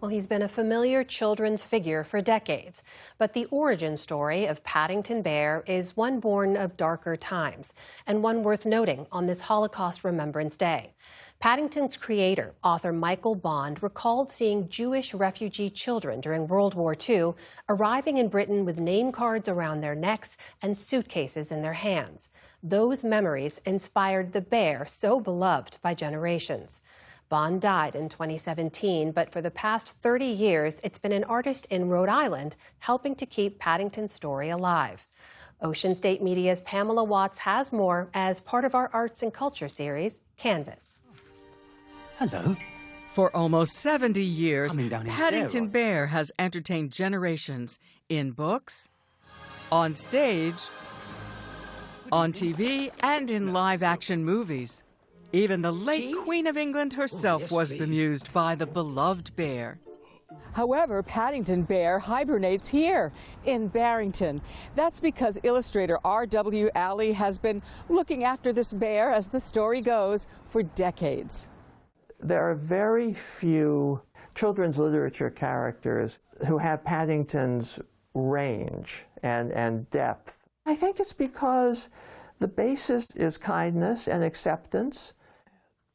Well, he's been a familiar children's figure for decades, but the origin story of Paddington Bear is one born of darker times, and one worth noting on this Holocaust Remembrance Day. Paddington's creator, author Michael Bond, recalled seeing Jewish refugee children during World War II arriving in Britain with name cards around their necks and suitcases in their hands. Those memories inspired the bear so beloved by generations. Bond died in 2017, but for the past 30 years, it's been an artist in Rhode Island helping to keep Paddington's story alive. Ocean State Media's Pamela Watts has more as part of our Arts and Culture series, Canvas. Hello. For almost 70 years, Paddington Bear has entertained generations in books, on stage, on TV, and in live-action movies. Even the late Queen of England herself was bemused by the beloved bear. However, Paddington Bear hibernates here in Barrington. That's because illustrator R.W. has been looking after this bear, as the story goes, for decades. There are very few children's literature characters who have Paddington's range and depth. I think it's because the basis is kindness and acceptance.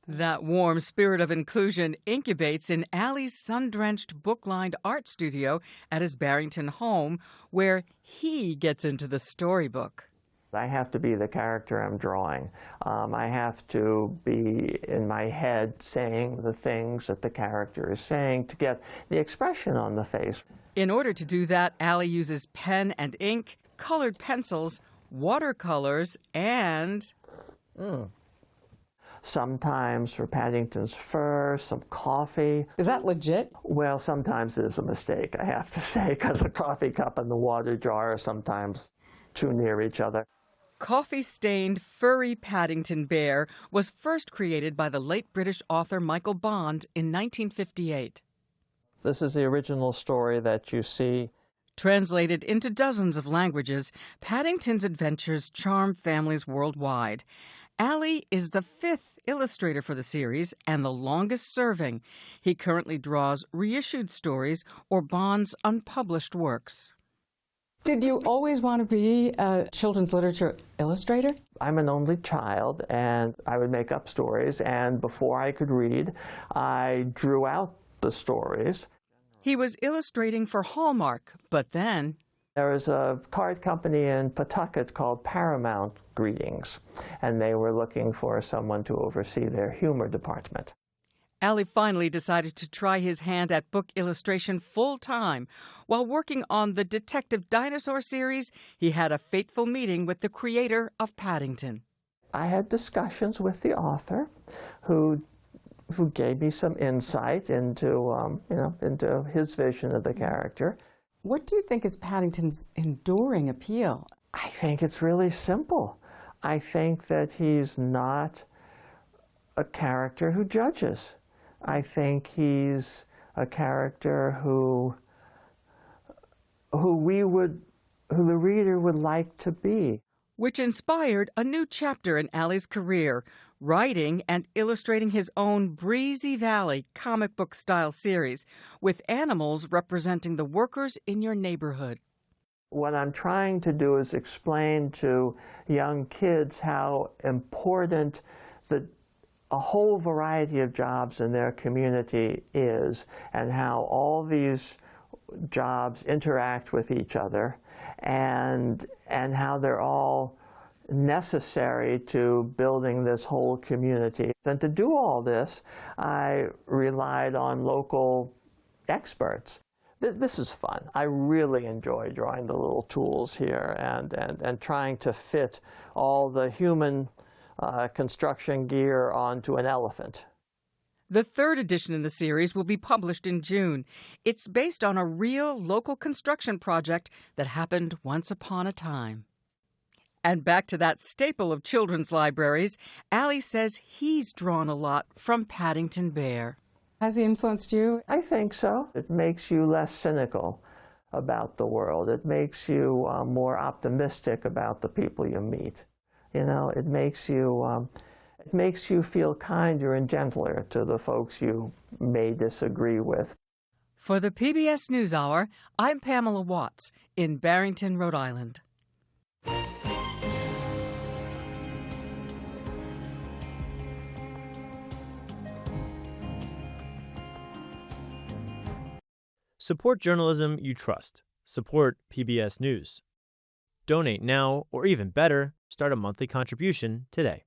That warm spirit of inclusion incubates in Allie's sun-drenched, book-lined art studio at his Barrington home, where he gets into the storybook. I have to be the character I'm drawing. I have to be in my head saying the things that the character is saying to get the expression on the face. In order to do that, Allie uses pen and ink, colored pencils, watercolors, and... Sometimes for Paddington's fur, some coffee. Is that legit? Well, sometimes it is a mistake, I have to say, because the coffee cup and the water jar are sometimes too near each other. Coffee-stained, furry Paddington Bear was first created by the late British author Michael Bond in 1958. This is the original story that you see. Translated into dozens of languages, Paddington's adventures charm families worldwide. Allie is the 5th illustrator for the series and the longest serving. He currently draws reissued stories or Bond's unpublished works. Did you always want to be a children's literature illustrator? I'm an only child, and I would make up stories, and before I could read, I drew out the stories. He was illustrating for Hallmark, but then... There was a card company in Pawtucket called Paramount Greetings, and they were looking for someone to oversee their humor department. Allie finally decided to try his hand at book illustration full-time. While working on the Detective Dinosaur series, he had a fateful meeting with the creator of Paddington. I had discussions with the author who gave me some insight into, into his vision of the character. What do you think is Paddington's enduring appeal? I think it's really simple. I think that he's not a character who judges. I think he's a character who the reader would like to be. Which inspired a new chapter in Allie's career, writing and illustrating his own Breezy Valley comic book-style series, with animals representing the workers in your neighborhood. What I'm trying to do is explain to young kids how important a whole variety of jobs in their community is, and how all these jobs interact with each other, and how they're all necessary to building this whole community. And to do all this, I relied on local experts. This is fun. I really enjoy drawing the little tools here and trying to fit all the human construction gear onto an elephant. The 3rd edition in the series will be published in June. It's based on a real local construction project that happened once upon a time. And back to that staple of children's libraries, Allie says he's drawn a lot from Paddington Bear. Has he influenced you? I think so. It makes you less cynical about the world. It makes you more optimistic about the people you meet. You know, it makes you feel kinder and gentler to the folks you may disagree with. For the PBS News Hour, I'm Pamela Watts in Barrington, Rhode Island. Support journalism you trust. Support PBS News. Donate now, or even better, start a monthly contribution today.